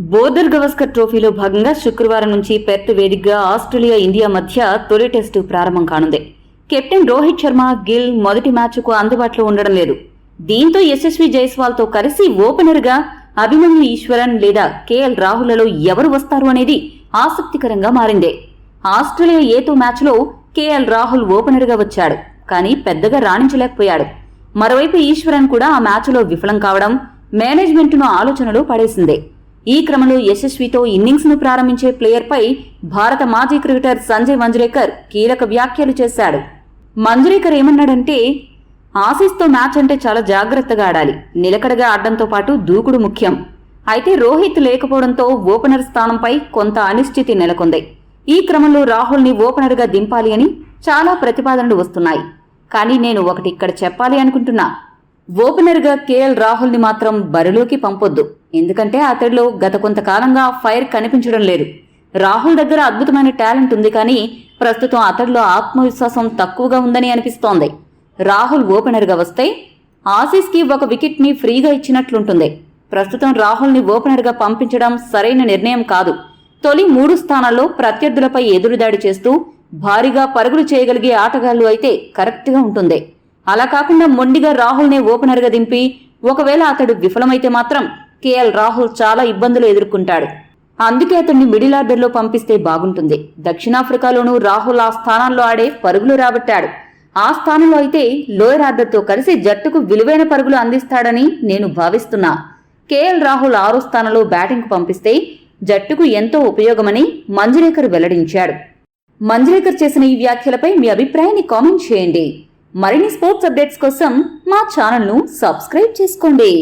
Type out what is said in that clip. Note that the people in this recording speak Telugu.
బోర్డర్ గవస్కర్ ట్రోఫీలో భాగంగా శుక్రవారం నుంచి పెర్త్ వేదికగా ఆస్ట్రేలియా ఇండియా మధ్య తొలి టెస్టు ప్రారంభం కానుంది. కెప్టెన్ రోహిత్ శర్మ, గిల్ మొదటి మ్యాచ్కు అందుబాటులో ఉండడం లేదు. దీంతో యశస్వి జైస్వాల్తో కలిసి ఓపెనర్గా అభిమన్యు ఈశ్వరన్ లేదా కేఎల్ రాహుల్లలో ఎవరు వస్తారు అనేది ఆసక్తికరంగా మారింది. ఆస్ట్రేలియా ఏతో మ్యాచ్లో కేఎల్ రాహుల్ ఓపెనర్గా వచ్చాడు, కానీ పెద్దగా రాణించలేకపోయాడు. మరోవైపు ఈశ్వరన్ కూడా ఆ మ్యాచ్లో విఫలం కావడం మేనేజ్మెంట్ను ఆలోచనలో పడేసింది. ఈ క్రమంలో యశస్వితో ఇన్నింగ్స్ను ప్రారంభించే ప్లేయర్పై భారత మాజీ క్రికెటర్ సంజయ్ మంజ్రేకర్ కీలక వ్యాఖ్యలు చేశాడు. మంజ్రేకర్ ఏమన్నాడంటే, ఆసీస్తో మ్యాచ్ అంటే చాలా జాగ్రత్తగా ఆడాలి. నిలకడగా ఆడడంతో పాటు దూకుడు ముఖ్యం. అయితే రోహిత్ లేకపోవడంతో ఓపెనర్ స్థానంపై కొంత అనిశ్చితి నెలకొంది. ఈ క్రమంలో రాహుల్ని ఓపెనర్గా దింపాలి అని చాలా ప్రతిపాదనలు వస్తున్నాయి. కానీ నేను ఒకటి ఇక్కడ చెప్పాలి అనుకుంటున్నా. ఓపెనర్గా కేఎల్ రాహుల్ని మాత్రం బరిలోకి పంపొద్దు. ఎందుకంటే అతడిలో గత కొంతకాలంగా ఫైర్ కనిపించడం లేదు. రాహుల్ దగ్గర అద్భుతమైన టాలెంట్ ఉంది, కానీ ప్రస్తుతం అతడిలో ఆత్మవిశ్వాసం తక్కువగా ఉందని అనిపిస్తోంది. రాహుల్ ఓపెనర్గా వస్తే ఆసీస్కి ఒక వికెట్ని ఫ్రీగా ఇచ్చినట్లుంటుంది. ప్రస్తుతం రాహుల్ని ఓపెనర్గా పంపించడం సరైన నిర్ణయం కాదు. తొలి 3 స్థానాల్లో ప్రత్యర్థులపై ఎదురుదాడి చేస్తూ భారీగా పరుగులు చేయగలిగే ఆటగాళ్లు అయితే కరెక్ట్గా ఉంటుంది. అలా కాకుండా మొండిగా రాహుల్నే ఓపెనర్గా దింపి ఒకవేళ అతడు విఫలమైతే మాత్రం కేఎల్ రాహుల్ చాలా ఇబ్బందులు ఎదుర్కొంటాడు. అందుకే అతన్ని మిడిల్ ఆర్డర్లో పంపిస్తే బాగుంటుంది. దక్షిణాఫ్రికాలోనూ రాహుల్ ఆ స్థానాల్లో ఆడే పరుగులు రాబట్టాడు. ఆ స్థానంలో అయితే లోయర్ ఆర్డర్తో కలిసి జట్టుకు విలువైన పరుగులు అందిస్తాడని నేను భావిస్తున్నా. కేఎల్ రాహుల్ 6వ స్థానంలో బ్యాటింగ్కు పంపిస్తే జట్టుకు ఎంతో ఉపయోగమని మంజ్రేకర్ వెల్లడించాడు. మంజ్రేకర్ చేసిన ఈ వ్యాఖ్యలపై మీ అభిప్రాయాన్ని కామెంట్ చేయండి. మరిన్ని స్పోర్ట్స్ అప్డేట్స్ కోసం మా ఛానల్ను సబ్స్క్రైబ్ చేసుకోండి.